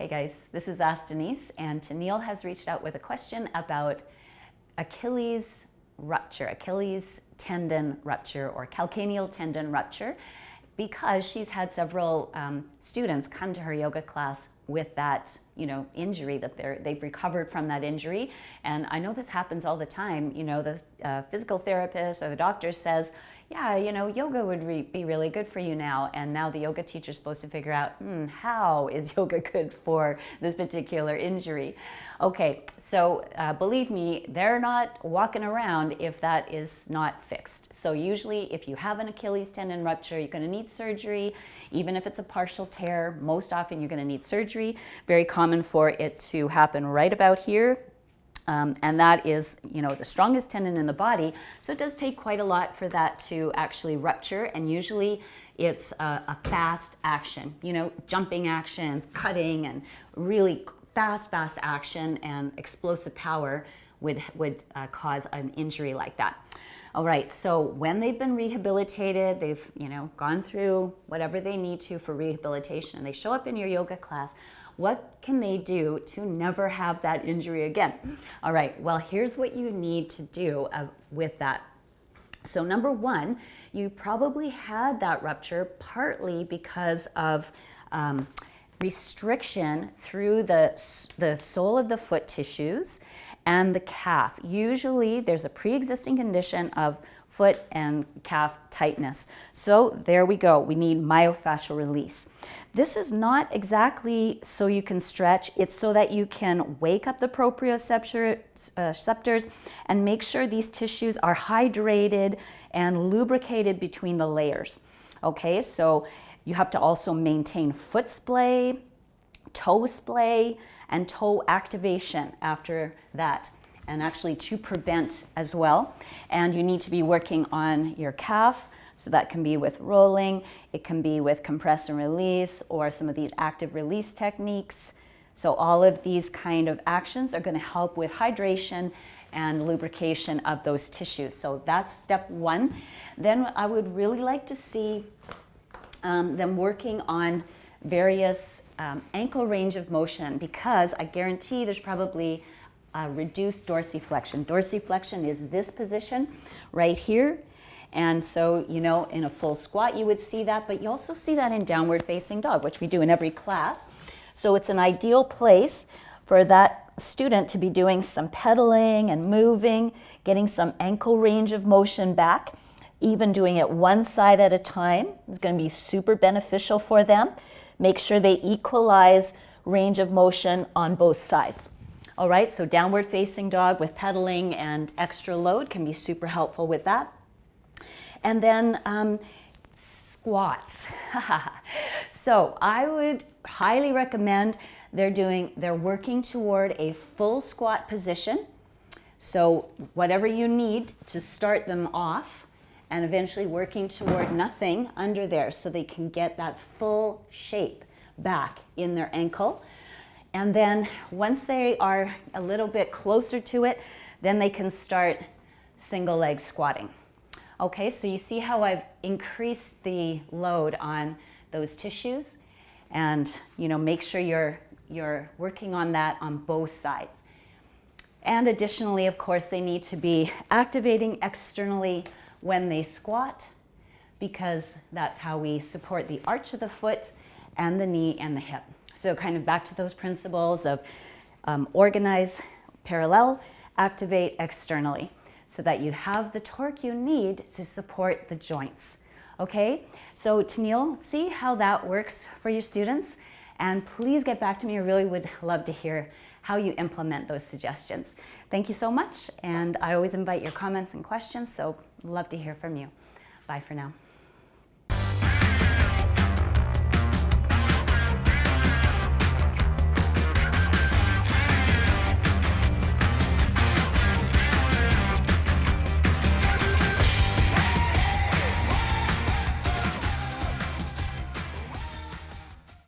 Hey guys, this is Ask Denise, and Tennille has reached out with a question about Achilles rupture, Achilles tendon rupture or calcaneal tendon rupture, because she's had several students come to her yoga class with that, injury, that they've recovered from that injury. And I know this happens all the time. The physical therapist or the doctor says, yeah, yoga would be really good for you now. And now the yoga teacher's supposed to figure out, how is yoga good for this particular injury? Okay, so believe me, they're not walking around if that is not fixed. So usually if you have an Achilles tendon rupture, you're going to need surgery. Even if it's a partial tear, most often you're going to need surgery. Very common for it to happen right about here. And that is, the strongest tendon in the body. So it does take quite a lot for that to actually rupture. And usually it's a fast action, jumping actions, cutting, and really fast action and explosive power would cause an injury like that. All right, so when they've been rehabilitated, they've, gone through whatever they need to for rehabilitation, and they show up in your yoga class, what can they do to never have that injury again? All right, well, here's what you need to do with that. So number one, you probably had that rupture partly because of restriction through the sole of the foot tissues and the calf. Usually there's a pre-existing condition of foot and calf tightness. So there we go. We need myofascial release. This is not exactly so you can stretch. It's so that you can wake up the proprioceptors and make sure these tissues are hydrated and lubricated between the layers. Okay, so you have to also maintain foot splay, toe splay, and toe activation after that, and actually to prevent as well. And you need to be working on your calf, so that can be with rolling, it can be with compress and release, or some of these active release techniques. So all of these kind of actions are going to help with hydration and lubrication of those tissues. So that's step one. Then I would really like to see them working on various ankle range of motion, because I guarantee there's probably reduced dorsiflexion. Dorsiflexion is this position right here. And so, in a full squat, you would see that, but you also see that in downward facing dog, which we do in every class. So it's an ideal place for that student to be doing some pedaling and moving, getting some ankle range of motion back. Even doing it one side at a time is going to be super beneficial for them. Make sure they equalize range of motion on both sides. All right, so downward facing dog with pedaling and extra load can be super helpful with that. And then squats. So I would highly recommend they're working toward a full squat position. So whatever you need to start them off, and eventually working toward nothing under there so they can get that full shape back in their ankle. And then once they are a little bit closer to it, then they can start single leg squatting. Okay, so you see how I've increased the load on those tissues, and make sure you're working on that on both sides. And additionally, of course, they need to be activating externally when they squat, because that's how we support the arch of the foot and the knee and the hip. So kind of back to those principles of organize, parallel, activate externally, so that you have the torque you need to support the joints. Okay, so Tennille, see how that works for your students? And please get back to me. I really would love to hear how you implement those suggestions. Thank you so much, and I always invite your comments and questions, so love to hear from you. Bye for now.